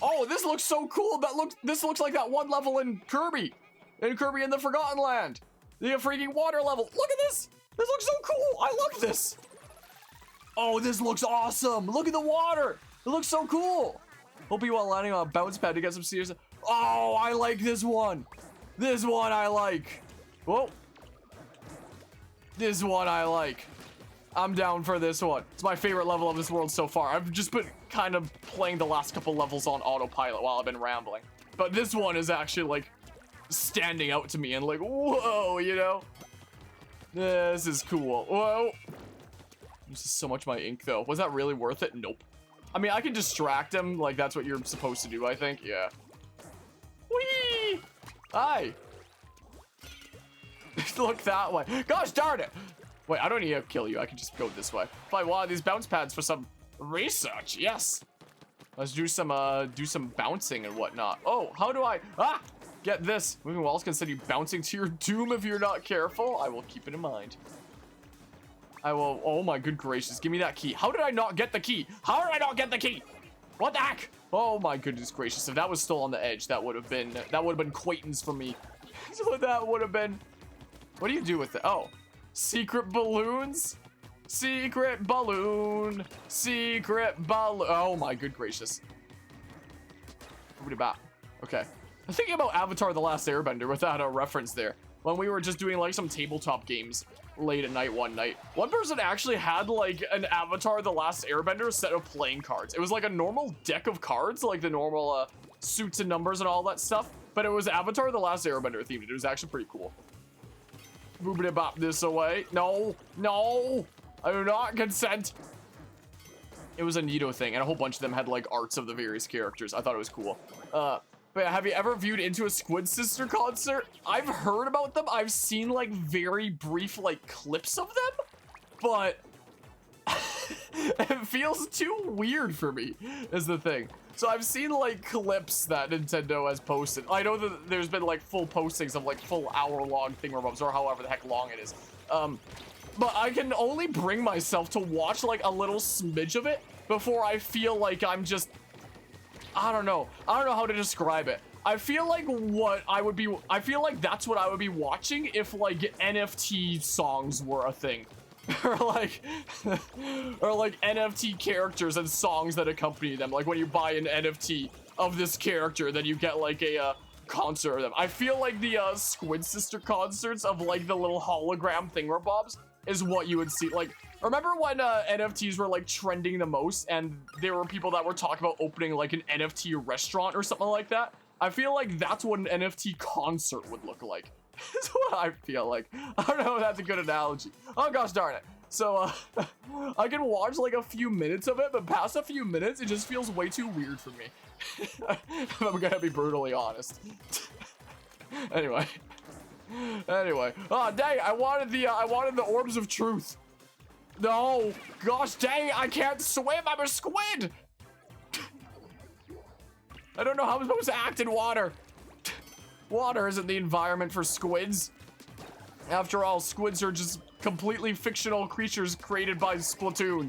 Oh, this looks so cool. This looks like that one level in Kirby in the Forgotten Land. The freaking water level. Look at this. This looks so cool. I love this. Oh, this looks awesome. Look at the water. It looks so cool. Hope you are landing on a bounce pad to get some serious. Oh, I like this one. This one I like. Whoa. This one I like. I'm down for this one. It's my favorite level of this world so far. I've just been kind of playing the last couple levels on autopilot while I've been rambling. But this one is actually like standing out to me and like, whoa, you know? This is cool. Whoa. This is so much my ink though. Was that really worth it? Nope. I mean, I can distract him. Like that's what you're supposed to do, I think. Yeah. Whee! Hi. Look that way. Gosh darn it. Wait, I don't need to kill you. I can just go this way. Play one of these bounce pads for some research. Yes. Let's do some bouncing and whatnot. Oh, how do I get this? Moving walls can send you bouncing to your doom if you're not careful. I will keep it in mind. I will. Oh my good gracious. Give me that key. How did I not get the key? How did I not get the key? What the heck? Oh my goodness gracious. If that was still on the edge, that would have been Quaitons for me. So that would have been. What do you do with it? Oh. Secret balloons? Secret balloon. Secret balloon. Oh my good gracious. Okay. I'm thinking about Avatar: The Last Airbender without a reference there. When we were just doing like some tabletop games late at night one night. One person actually had like an Avatar: The Last Airbender set of playing cards. It was like a normal deck of cards, like the normal suits and numbers and all that stuff. But it was Avatar: The Last Airbender themed. It was actually pretty cool. Boobity bop this away. No, no, I do not consent. It was a neato thing, and a whole bunch of them had like arts of the various characters. I thought it was cool. But have you ever viewed into a Squid Sister concert? I've heard about them. I've seen like very brief like clips of them, but it feels too weird for me is the thing. So I've seen like clips that Nintendo has posted. I know that there's been like full postings of like full hour-long thingamabobs or however the heck long it is. But I can only bring myself to watch like a little smidge of it before I feel like I'm just, I don't know how to describe it. I feel like I feel like that's what I would be watching if like NFT songs were a thing. or like NFT characters and songs that accompany them. Like when you buy an NFT of this character, then you get like a concert of them. I feel like the Squid Sister concerts of like the little hologram thingamabobs is what you would see. Like, remember when NFTs were like trending the most and there were people that were talking about opening like an NFT restaurant or something like that? I feel like that's what an NFT concert would look like. That's what I feel like. I don't know if that's a good analogy. Oh gosh darn it. So I can watch like a few minutes of it, but past a few minutes it just feels way too weird for me. If I'm gonna be brutally honest. Anyway. Oh dang, I wanted the orbs of truth. No, gosh dang, I can't swim, I'm a squid. I don't know how I'm supposed to act in water. Water isn't the environment for squids. After all, squids are just completely fictional creatures created by Splatoon.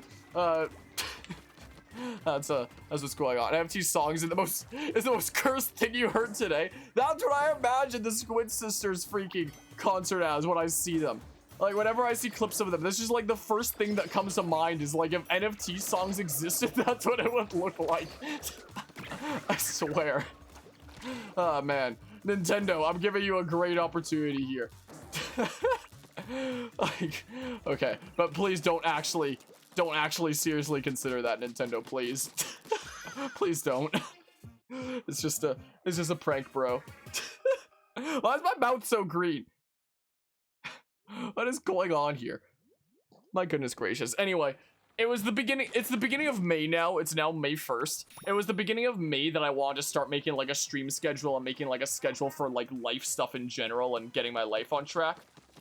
That's what's going on. NFT songs is the most cursed thing you heard today. That's what I imagine the Squid Sisters freaking concert as when I see them. Like whenever I see clips of them, this is like the first thing that comes to mind is like if NFT songs existed, that's what it would look like. I swear. Oh man. Nintendo, I'm giving you a great opportunity here. Like, okay, but please don't actually seriously consider that, Nintendo, please. Please don't. It's just a prank, bro. Why is my mouth so green? What is going on here? My goodness gracious. Anyway, it's the beginning of May now. It's now May 1st. It was the beginning of May that I wanted to start making like a stream schedule and making like a schedule for like life stuff in general and getting my life on track.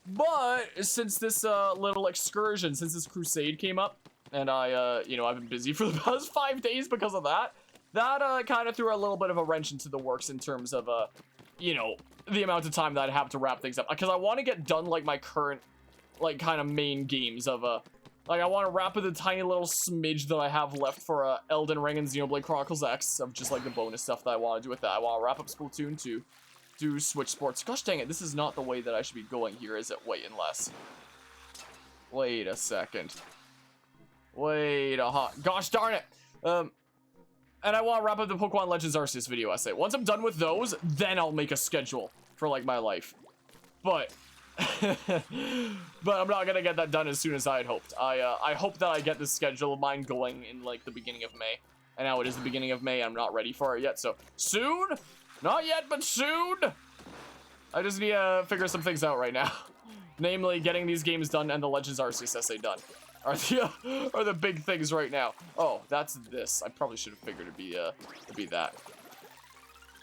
But since this little excursion, since this crusade came up, and I've been busy for the past 5 days because of that, kind of threw a little bit of a wrench into the works in terms of, the amount of time that I have to wrap things up. Because I want to get done, like, my current, like, kind of main games of, Like, I want to wrap up the tiny little smidge that I have left for Elden Ring and Xenoblade Chronicles X of just like the bonus stuff that I want to do with that. I want to wrap up Splatoon 2, do Switch Sports. Gosh dang it, this is not the way that I should be going here, is it? Wait, unless. Wait a second. Wait a hot. Gosh darn it. And I want to wrap up the Pokemon Legends Arceus video essay. Once I'm done with those, then I'll make a schedule for like my life. But but I'm not gonna get that done as soon as I had hoped. I hope that I get this schedule of mine going in like the beginning of May. And now it is the beginning of May. I'm not ready for it yet. So soon, not yet, but soon. I just need to figure some things out right now. Namely, getting these games done and the Legends Arceus essay done are the big things right now. Oh, that's this. I probably should have figured it'd be that.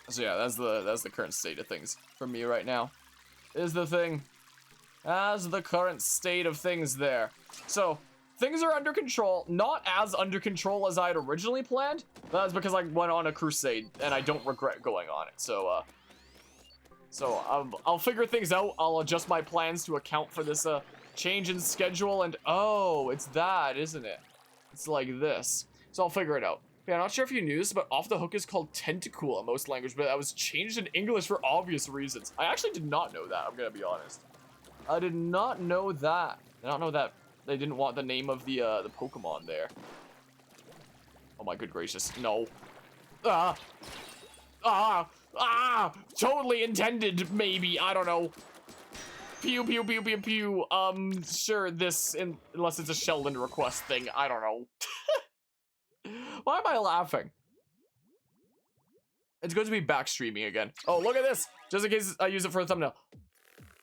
So yeah, that's the current state of things for me right now. Is the thing. As the current state of things there. So, things are under control. Not as under control as I had originally planned. That's because I went on a crusade, and I don't regret going on it. So, I'll figure things out. I'll adjust my plans to account for this change in schedule. And, oh, it's that, isn't it? It's like this. So I'll figure it out. Yeah, I'm not sure if you knew this, but Off the Hook is called Tentacool in most languages, but that was changed in English for obvious reasons. I actually did not know that, I'm gonna be honest. I did not know that. I don't know that they didn't want the name of the Pokemon there. Oh my good gracious, no. Totally intended, maybe, I don't know. Pew, pew, pew, pew, pew. Sure, unless it's a Sheldon request thing, I don't know. Why am I laughing? It's going to be back streaming again. Oh, look at this! Just in case I use it for a thumbnail.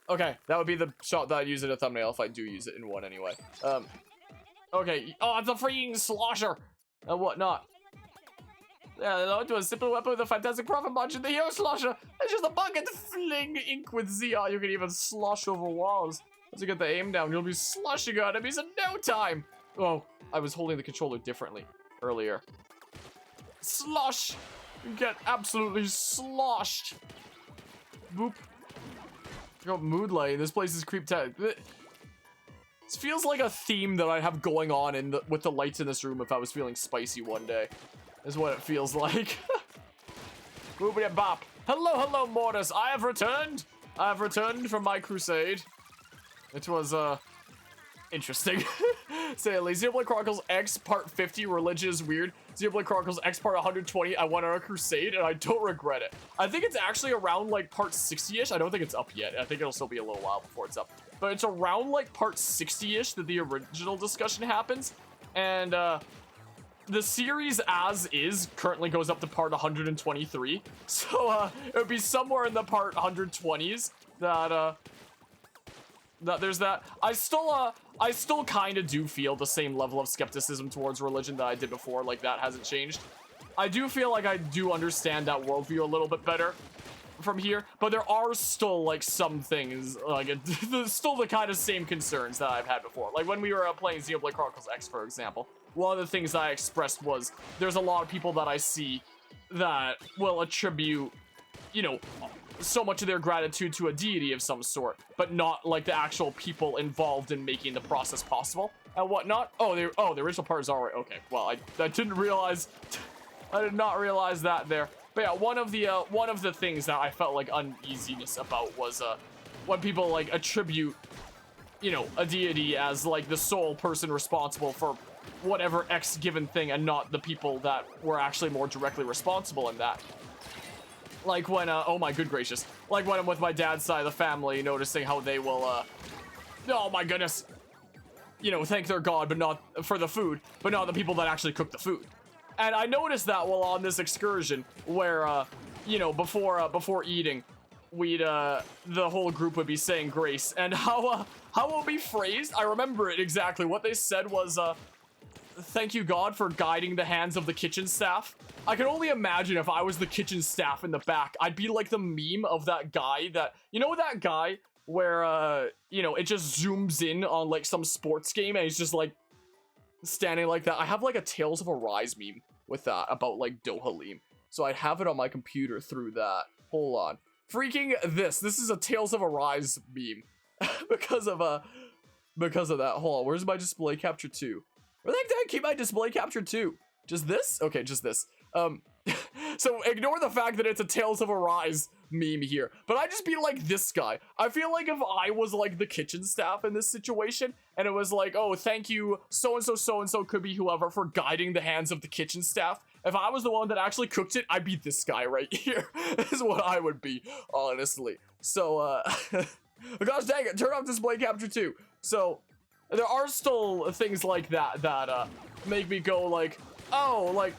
Okay, that would be the shot that I'd use in a thumbnail if I do use it in one anyway. Okay. Oh, it's a freaking slosher! And whatnot. Yeah, to a simple weapon with a fantastic profit margin. The hero slosher! It's just a bucket fling ink with ZR. You can even slosh over walls. Once you get the aim down, you'll be sloshing on enemies in no time! Oh, I was holding the controller differently earlier. Slosh! You get absolutely sloshed. Boop. Oh, mood lighting. This place is creeped out. This feels like a theme that I'd have going on with the lights in this room if I was feeling spicy one day. Is what it feels like. Boopity bop. Hello, hello, Mortis. I have returned. I have returned from my crusade. It was, interesting. Say at least. Xenoblade Chronicles X Part 50, religion is weird. Xenoblade Chronicles X Part 120, I went on a crusade, and I don't regret it. I think it's actually around, like, Part 60-ish. I don't think it's up yet. I think it'll still be a little while before it's up. But it's around, like, Part 60-ish that the original discussion happens. And, the series as is currently goes up to Part 123. So, it would be somewhere in the Part 120s that there's that. I still kind of do feel the same level of skepticism towards religion that I did before. Like, that hasn't changed. I do feel like I do understand that worldview a little bit better from here, but there are still, like, some things, like, still the kind of same concerns that I've had before. Like, when we were playing Xenoblade Chronicles X, for example, one of the things I expressed was there's a lot of people that I see that will attribute, you know, so much of their gratitude to a deity of some sort, but not like the actual people involved in making the process possible and whatnot. Oh, the original part is alright. Okay, well, I didn't realize. I did not realize that there. But yeah, one of the things that I felt like uneasiness about was when people like attribute, you know, a deity as like the sole person responsible for whatever X given thing, and not the people that were actually more directly responsible in that. Like when, oh my good gracious. Like when I'm with my dad's side of the family, noticing how they will, oh my goodness. You know, thank their god, but not for the food, but not the people that actually cook the food. And I noticed that while on this excursion where, you know, before eating, we'd, the whole group would be saying grace. And how it would be phrased, I remember it exactly. What they said was, thank you, God, for guiding the hands of the kitchen staff. I can only imagine if I was the kitchen staff in the back, I'd be like the meme of that guy that, you know that guy where, you know, it just zooms in on like some sports game and he's just like standing like that. I have like a Tales of Arise meme with that about like Dohalim. So I'd have it on my computer through that. Hold on. Freaking this is a Tales of Arise meme because of because of that. Hold on, where's my display capture 2? Where the heck did I keep my display capture 2? Just this? Okay, just this. So ignore the fact that it's a Tales of Arise meme here, but I just be like this guy. I feel like if I was like the kitchen staff in this situation, and it was like, oh, thank you, so-and-so, could be whoever, for guiding the hands of the kitchen staff. If I was the one that actually cooked it, I'd be this guy right here, is what I would be, honestly. So, gosh dang it, turn off display capture 2. So, there are still things like that that make me go like, oh, like,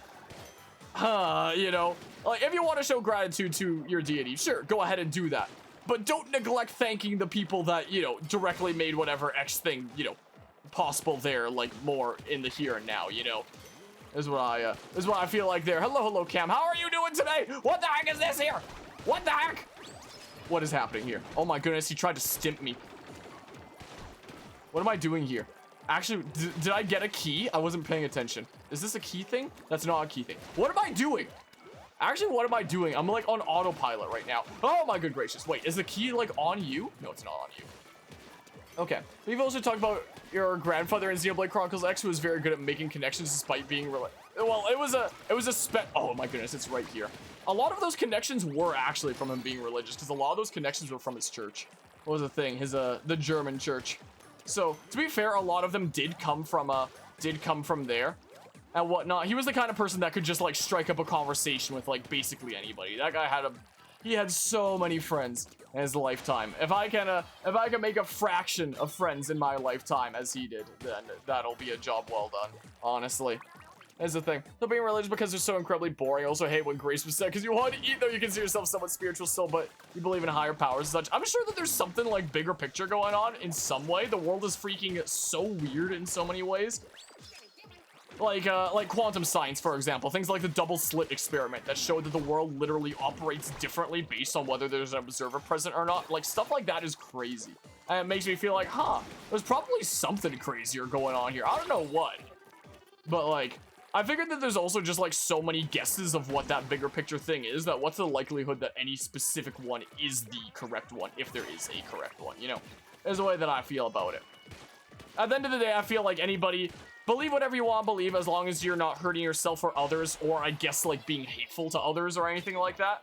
you know, like if you want to show gratitude to your deity, sure, go ahead and do that. But don't neglect thanking the people that, you know, directly made whatever X thing, you know, possible there, like more in the here and now, you know. Is what I feel like there. Hello, Cam. How are you doing today? What the heck is this here? What the heck? What is happening here? Oh my goodness, he tried to stimp me. What am I doing here? Actually, did I get a key? I wasn't paying attention. Is this a key thing? That's not a key thing. What am I doing? Actually, what am I doing? I'm like on autopilot right now. Oh my good gracious. Wait, is the key like on you? No, it's not on you. Okay. We've also talked about your grandfather in Xenoblade Chronicles X, who was very good at making connections despite being well, it was a oh my goodness, it's right here. A lot of those connections were actually from him being religious, because a lot of those connections were from his church. What was the thing? His the German church. So to be fair, a lot of them did come from there and whatnot. He was the kind of person that could just like strike up a conversation with like basically anybody. That guy had so many friends in his lifetime. If I can make a fraction of friends in my lifetime as he did, then that'll be a job well done, honestly. That's the thing. So being religious because they're so incredibly boring. I also hate when Grace was said, because you want to eat, though you consider yourself somewhat spiritual still, but you believe in higher powers and such. I'm sure that there's something like bigger picture going on in some way. The world is freaking so weird in so many ways. Like quantum science, for example. Things like the double slit experiment that showed that the world literally operates differently based on whether there's an observer present or not. Like, stuff like that is crazy. And it makes me feel like, huh, there's probably something crazier going on here. I don't know what. But, like, I figured that there's also just, like, so many guesses of what that bigger picture thing is, that what's the likelihood that any specific one is the correct one, if there is a correct one, you know? There's a way that I feel about it. At the end of the day, I feel like anybody... Believe whatever you want to believe, as long as you're not hurting yourself or others, or I guess like being hateful to others or anything like that.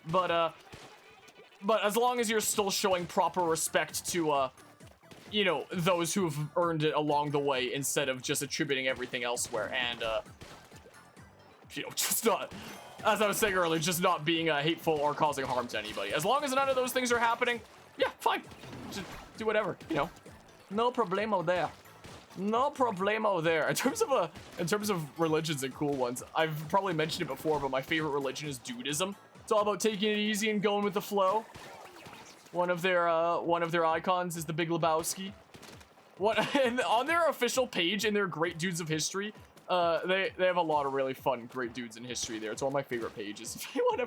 But as long as you're still showing proper respect to, you know, those who have earned it along the way, instead of just attributing everything elsewhere, and you know, just not, as I was saying earlier, just not being hateful or causing harm to anybody. As long as none of those things are happening, yeah, fine, just do whatever, you know, no problemo there. No problemo there. In terms of religions and cool ones, I've probably mentioned it before, but my favorite religion is Dudism. It's all about taking it easy and going with the flow. One of their icons is the Big Lebowski. And on their official page in their Great Dudes of History, they have a lot of really fun Great Dudes in History there. It's one of my favorite pages. If anyone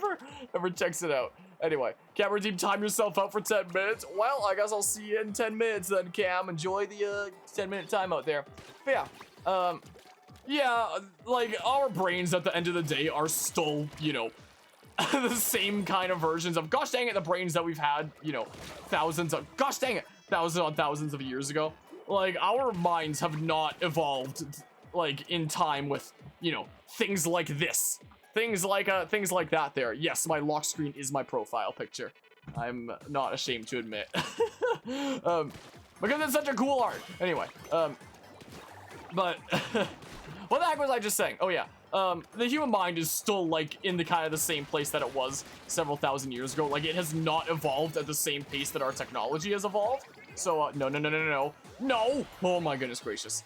ever checks it out. Anyway, Cam, redeem, time yourself out for 10 minutes. Well, I guess I'll see you in 10 minutes then, Cam. Enjoy the 10-minute time out there. But yeah, yeah, like, our brains at the end of the day are still, you know, the same kind of versions of, gosh dang it, the brains that we've had, you know, thousands on thousands of years ago. Like, our minds have not evolved, like, in time with, you know, things like this. Things like that there. Yes, my lock screen is my profile picture. I'm not ashamed to admit. Because it's such a cool art. Anyway, but what the heck was I just saying? Oh yeah, the human mind is still like in the kind of the same place that it was several thousand years ago. Like, it has not evolved at the same pace that our technology has evolved. So no. Oh my goodness gracious.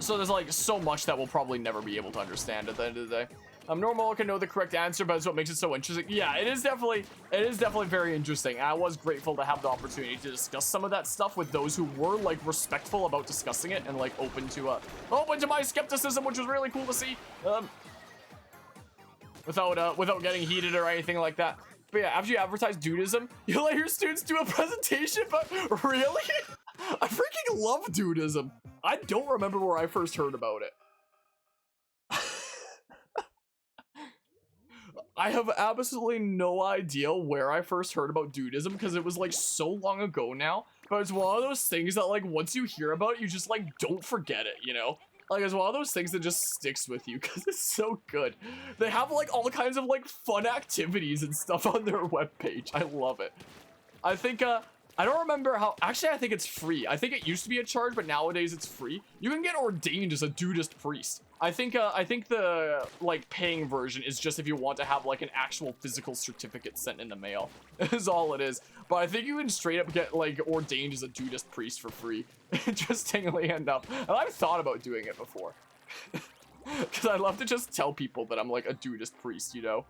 So there's like so much that we'll probably never be able to understand at the end of the day. Normal can know the correct answer, but it's what makes it so interesting. Yeah, it is definitely very interesting. I was grateful to have the opportunity to discuss some of that stuff with those who were like respectful about discussing it and like open to my skepticism, which was really cool to see. Without getting heated or anything like that. But yeah, after you advertise Dudism, you let your students do a presentation, but really? I freaking love Dudism. I don't remember where I first heard about it. I have absolutely no idea where I first heard about dudism because it was like so long ago now. But it's one of those things that like once you hear about it, you just like don't forget it, you know? Like it's one of those things that just sticks with you because it's so good. They have like all kinds of like fun activities and stuff on their webpage. I love it. I think I don't remember how, actually I think it's free. I think it used to be a charge, but nowadays it's free. You can get ordained as a dudist priest. I think the like paying version is just if you want to have like an actual physical certificate sent in the mail is all it is. But I think you can straight up get like ordained as a dudist priest for free. Interestingly enough. And I've thought about doing it before. Because I love to just tell people that I'm like a dudist priest, you know?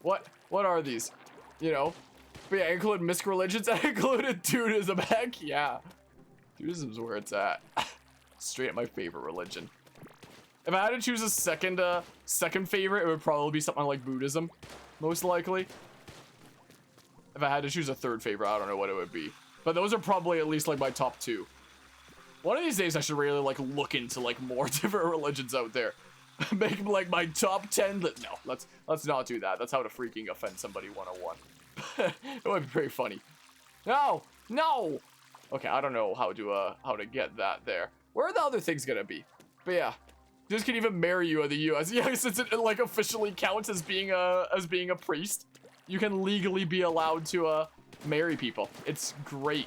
What are these? You know? But yeah, include mystical religions. I included dudism. Heck yeah. Dudism's where it's at. Straight up my favorite religion. If I had to choose a second favorite, it would probably be something like Buddhism, most likely. If I had to choose a third favorite, I don't know what it would be. But those are probably at least like my top 2. One of these days I should really like look into like more different religions out there. Make like my top 10. No, let's not do that. That's how to freaking offend somebody 101. It would be pretty funny. No. Okay, I don't know how to get that there. Where are the other things gonna be? But yeah. This can even marry you in the US. Yeah, since it like officially counts as being a priest. You can legally be allowed to marry people. It's great.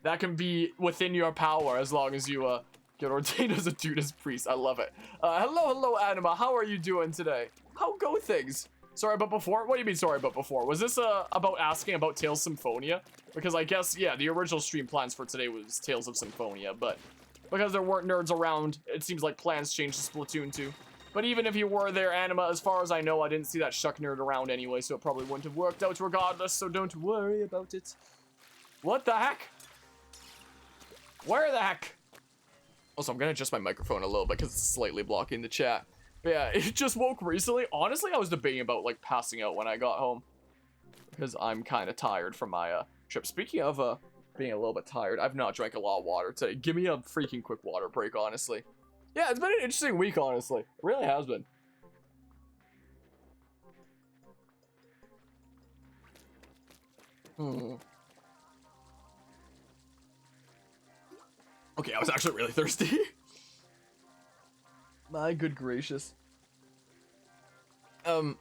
That can be within your power as long as you get ordained as a dudist priest. I love it. Hello, Anima. How are you doing today? How go things? Sorry, but before? What do you mean, sorry, but before? Was this about asking about Tales Symphonia? Because I guess, yeah, the original stream plans for today was Tales of Symphonia, but because there weren't nerds around, it seems like plans changed to Splatoon 2. But even if you were there, Anima, as far as I know, I didn't see that Shuck nerd around anyway, so it probably wouldn't have worked out regardless, so don't worry about it. What the heck? Where the heck? Also, I'm gonna adjust my microphone a little bit because it's slightly blocking the chat. But yeah, it just woke recently. Honestly, I was debating about like passing out when I got home because I'm kind of tired from my trip. Speaking of being a little bit tired, I've not drank a lot of water today. Give me a freaking quick water break, honestly. Yeah, it's been an interesting week, honestly. It really has been. Okay, I was actually really thirsty. My good gracious. But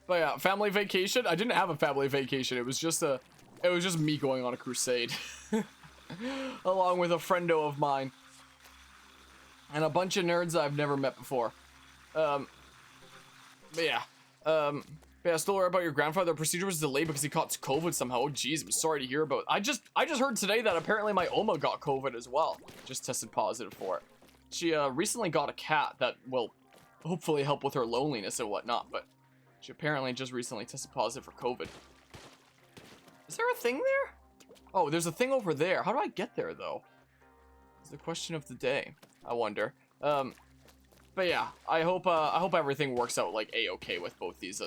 yeah, family vacation. I didn't have a family vacation. It was just me going on a crusade. Along with a friendo of mine. And a bunch of nerds I've never met before. But yeah. Yeah, still worried about your grandfather. The procedure was delayed because he caught COVID somehow. Oh jeez, I'm sorry to hear about. I just heard today that apparently my Oma got COVID as well. Just tested positive for it. She recently got a cat that will hopefully help with her loneliness and whatnot, but she apparently just recently tested positive for COVID. Is there a thing there? Oh, there's a thing over there. How do I get there though? It's the question of the day. I wonder. But yeah, I hope everything works out like a-okay with both these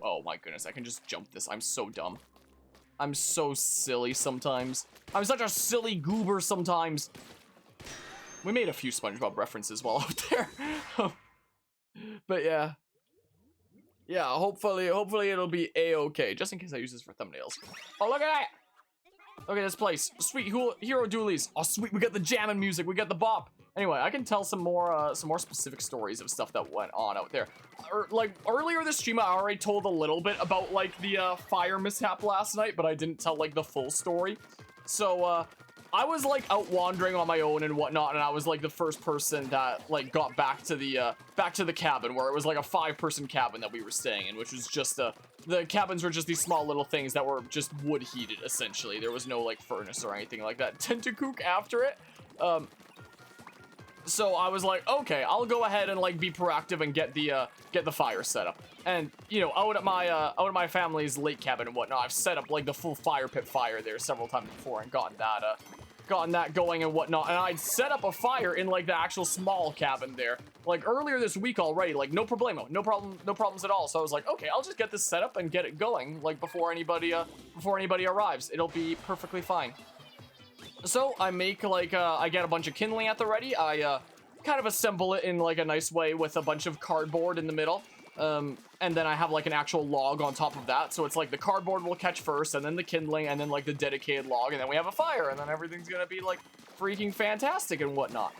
oh my goodness, I can just jump this. I'm so dumb. I'm so silly sometimes. I'm such a silly goober sometimes. We made a few SpongeBob references while out there. But yeah. Yeah, hopefully it'll be a-okay. Just in case I use this for thumbnails. Oh, look at that! Look at this place. Sweet hero dualies. Oh, sweet, we got the jamming music. We got the bop. Anyway, I can tell some more specific stories of stuff that went on out there. Like, earlier this stream, I already told a little bit about, like, the fire mishap last night, but I didn't tell, like, the full story. So, I was, like, out wandering on my own and whatnot, and I was, like, the first person that, like, got back to the cabin, where it was, like, a 5-person cabin that we were staying in, which was just, the cabins were just these small little things that were just wood heated, essentially. There was no, like, furnace or anything like that. Tentacook after it. So I was like, okay, I'll go ahead and like be proactive and get the fire set up. And you know, out at my family's lake cabin and whatnot, I've set up like the full fire pit fire there several times before and gotten that going and whatnot. And I'd set up a fire in like the actual small cabin there, like earlier this week already. Like no problemo, no problems at all. So I was like, okay, I'll just get this set up and get it going like before anybody arrives. It'll be perfectly fine. So I make like I get a bunch of kindling at the ready. I kind of assemble it in like a nice way with a bunch of cardboard in the middle. And then I have like an actual log on top of that. So it's like the cardboard will catch first, and then the kindling, and then like the dedicated log, and then we have a fire, and then everything's gonna be like freaking fantastic and whatnot.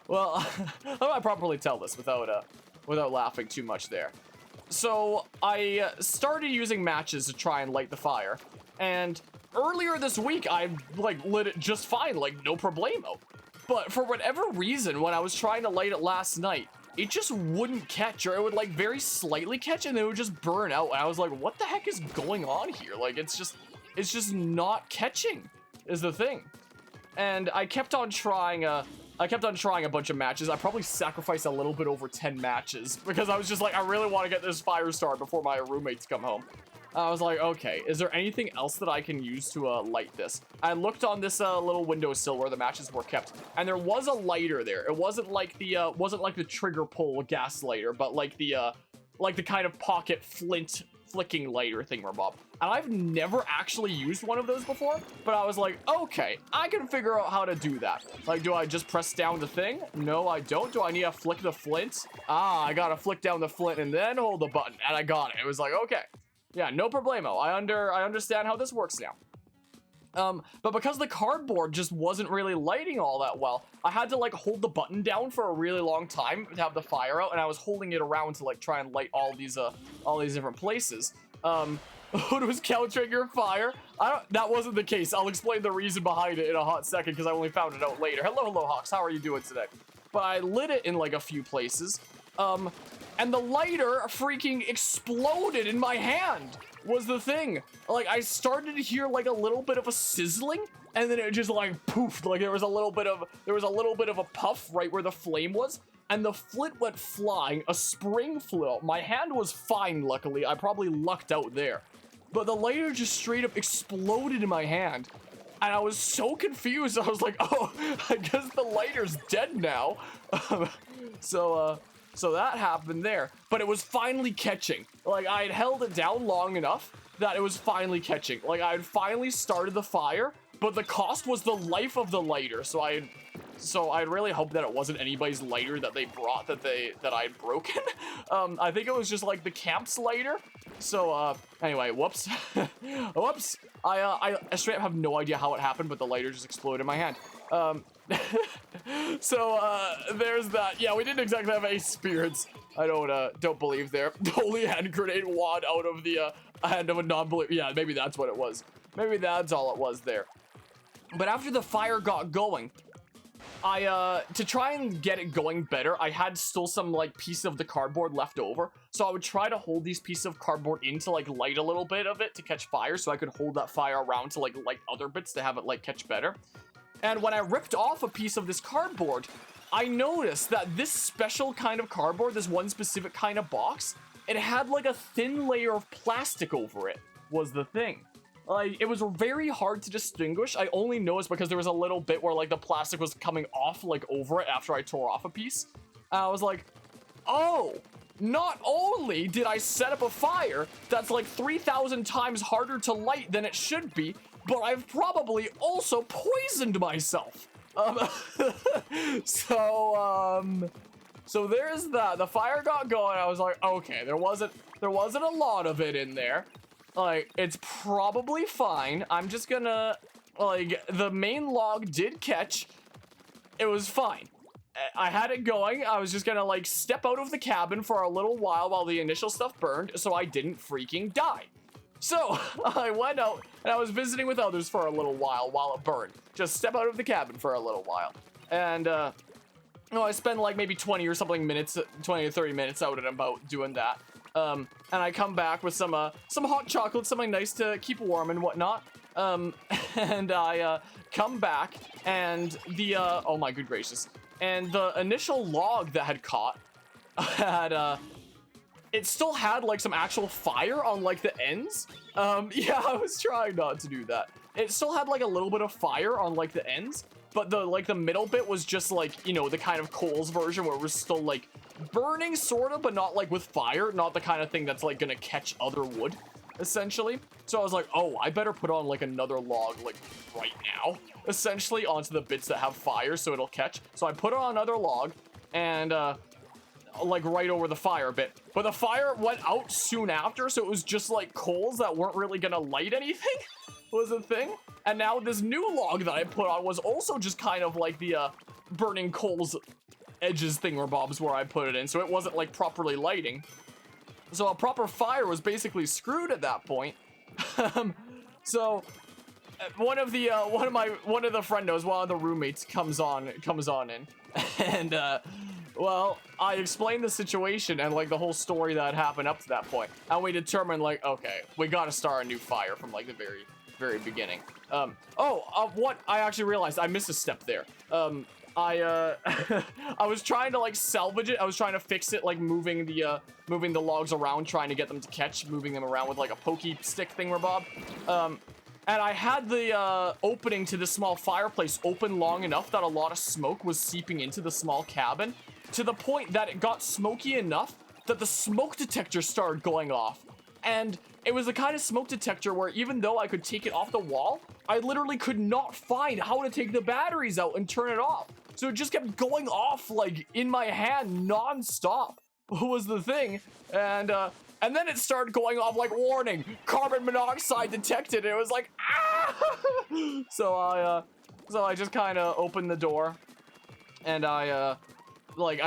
Well, how do I properly tell this without laughing too much there? So I started using matches to try and light the fire, and earlier this week I like lit it just fine, like no problemo. But for whatever reason, when I was trying to light it last night, it just wouldn't catch, or it would like very slightly catch and then it would just burn out. And I was like, what the heck is going on here? Like, it's just not catching is the thing. And I kept on trying a bunch of matches. I probably sacrificed a little bit over 10 matches because I was just like, I really want to get this fire started before my roommates come home. I was like, okay, is there anything else that I can use to light this? I looked on this little windowsill where the matches were kept, and there was a lighter there. It wasn't like the trigger pull gas lighter, but like the kind of pocket flint flicking lighter thingamabob. And I've never actually used one of those before, but I was like, okay, I can figure out how to do that. Like, do I just press down the thing? No, I don't. Do I need to flick the flint? Ah, I gotta flick down the flint and then hold the button, and I got it. It was like, okay. Yeah, no problemo. I understand how this works now. But because the cardboard just wasn't really lighting all that well, I had to like hold the button down for a really long time to have the fire out, and I was holding it around to like try and light all these different places. It was countering your fire. That wasn't the case. I'll explain the reason behind it in a hot second because I only found it out later. Hello, Hawks. How are you doing today? But I lit it in like a few places. And the lighter freaking exploded in my hand was the thing. Like, I started to hear like a little bit of a sizzling, and then it just like poofed. Like there was a little bit of a puff right where the flame was, and the flint went flying. A spring flew out. My hand was fine, luckily. I probably lucked out there. But the lighter just straight up exploded in my hand. And I was so confused. I was like, oh, I guess the lighter's dead now. So that happened there, but it was finally catching. Like, I had held it down long enough that it was finally catching. Like, I had finally started the fire, but the cost was the life of the lighter. So I'd really hope that it wasn't anybody's lighter that they brought that I had broken. I think it was just like the camp's lighter. So anyway, whoops. Whoops. I straight up have no idea how it happened, but the lighter just exploded in my hand. There's that. Yeah, we didn't exactly have any spirits. I don't believe there. Holy hand grenade wad out of the hand of a non-believer. Yeah, maybe that's what it was. Maybe that's all it was there. But after the fire got going, to try and get it going better, I had still some like piece of the cardboard left over. So I would try to hold these pieces of cardboard in to like light a little bit of it to catch fire, so I could hold that fire around to like light other bits to have it like catch better. And when I ripped off a piece of this cardboard, I noticed that this special kind of cardboard, this one specific kind of box, it had like a thin layer of plastic over it, was the thing. Like, it was very hard to distinguish. I only noticed because there was a little bit where like the plastic was coming off like over it after I tore off a piece. And I was like, oh, not only did I set up a fire that's like 3,000 times harder to light than it should be, but I've probably also poisoned myself. So there's that. The fire got going. I was like, okay, there wasn't a lot of it in there. Like, it's probably fine. I'm just gonna, like, the main log did catch. It was fine. I had it going. I was just gonna, like, step out of the cabin for a little while the initial stuff burned, so I didn't freaking die. So, I went out, and I was visiting with others for a little while it burned. Just step out of the cabin for a little while. And, I spend, like, maybe 20 or 30 minutes out and about doing that. And I come back with some hot chocolate, something nice to keep warm and whatnot. And I, come back, and the, oh my good gracious. And the initial log that had caught had, it still had like some actual fire on like the ends. Yeah, I was trying not to do that. It still had like a little bit of fire on like the ends, but the middle bit was just like, you know, the kind of coals version where it was still like burning sort of, but not like with fire, not the kind of thing that's like gonna catch other wood. essentially. So I was like, oh, I better put on like another log like right now, essentially, onto the bits that have fire so it'll catch. So I put on another log and like right over the fire bit, but the fire went out soon after, so it was just like coals that weren't really gonna light anything was a thing. And now this new log that I put on was also just kind of like the burning coals edges thingamabobs where I put it in, so it wasn't like properly lighting. So a proper fire was basically screwed at that point. So one of the friendos, one of the roommates comes on in, and well, I explained the situation and like the whole story that happened up to that point, and we determined like, okay, we gotta start a new fire from like the very beginning. What I actually realized, I missed a step there. I was trying to like salvage it. I was trying to fix it, like moving the logs around, trying to get them to catch, moving them around with like a pokey stick thingamabob. And I had the opening to the small fireplace open long enough that a lot of smoke was seeping into the small cabin, to the point that it got smoky enough that the smoke detector started going off. And it was the kind of smoke detector where even though I could take it off the wall, I literally could not find how to take the batteries out and turn it off. So it just kept going off like in my hand non-stop was the thing. And then it started going off like, warning, carbon monoxide detected. And it was like, ah! So I just kind of opened the door and I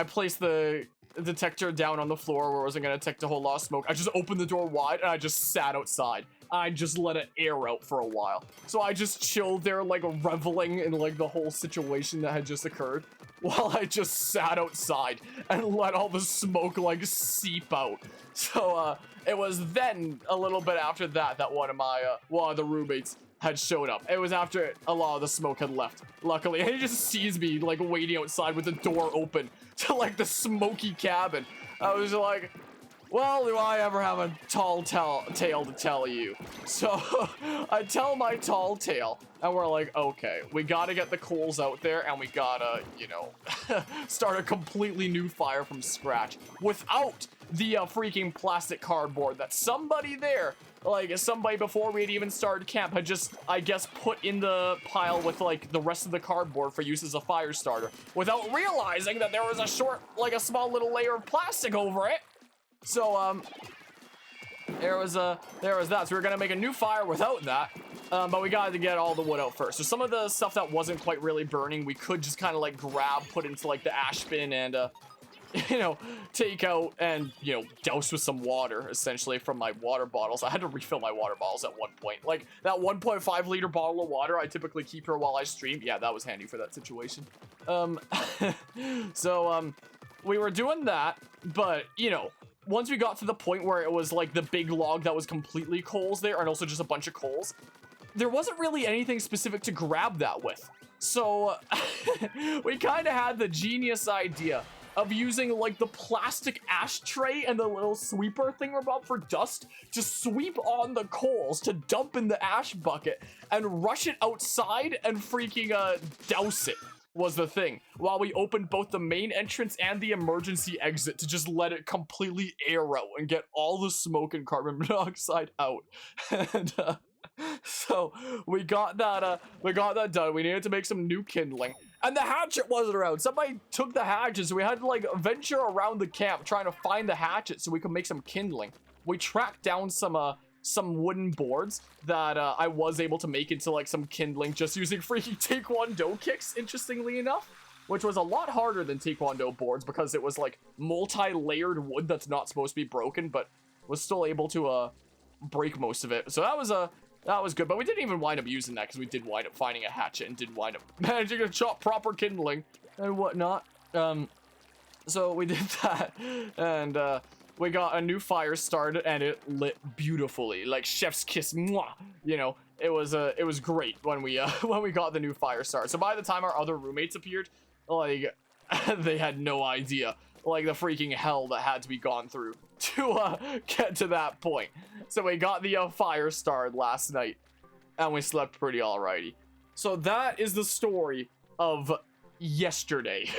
placed the detector down on the floor where it wasn't going to detect a whole lot of smoke. I just opened the door wide and I just sat outside. I just let it air out for a while. So I just chilled there, like reveling in like the whole situation that had just occurred, while I just sat outside and let all the smoke like seep out. So it was then a little bit after that one of the roommates had showed up. It was after a lot of the smoke had left, luckily. And he just sees me like waiting outside with the door open to like the smoky cabin. I was like, well, do I ever have a tall tale to tell you? So I tell my tall tale and we're like, okay, we gotta get the coals out there and we gotta, you know, start a completely new fire from scratch without the freaking plastic cardboard that somebody there, like somebody before we had even started camp, had just, I guess, put in the pile with like the rest of the cardboard for use as a fire starter without realizing that there was a small little layer of plastic over it. So there was that. So we were gonna make a new fire without that, but we got to get all the wood out first. So some of the stuff that wasn't quite really burning, we could just kind of like grab, put into like the ash bin, and you know, take out and, you know, douse with some water essentially from my water bottles. I had to refill my water bottles at one point. Like that 1.5 liter bottle of water I typically keep here while I stream. Yeah, that was handy for that situation. So we were doing that, but you know, once we got to the point where it was like the big log that was completely coals there and also just a bunch of coals, there wasn't really anything specific to grab that with. So we kind of had the genius idea of using like the plastic ashtray and the little sweeper thingamabob for dust to sweep on the coals to dump in the ash bucket and rush it outside and freaking douse it. Was the thing, while we opened both the main entrance and the emergency exit to just let it completely air out and get all the smoke and carbon monoxide out. And so we got that done. We needed to make some new kindling, and the hatchet wasn't around. Somebody took the hatchet, so we had to like venture around the camp trying to find the hatchet so we could make some kindling. We tracked down some wooden boards that I was able to make into like some kindling just using freaking taekwondo kicks, interestingly enough, which was a lot harder than taekwondo boards because it was like multi-layered wood that's not supposed to be broken, but was still able to break most of it. So that was good, but we didn't even wind up using that because we did wind up finding a hatchet and did wind up managing to chop proper kindling and whatnot. So we did that, and we got a new fire started and it lit beautifully, like chef's kiss, mwah. You know, it was great when we got the new fire started. So by the time our other roommates appeared, like they had no idea like the freaking hell that had to be gone through to get to that point. So we got the fire started last night and we slept pretty alrighty. So that is the story of yesterday.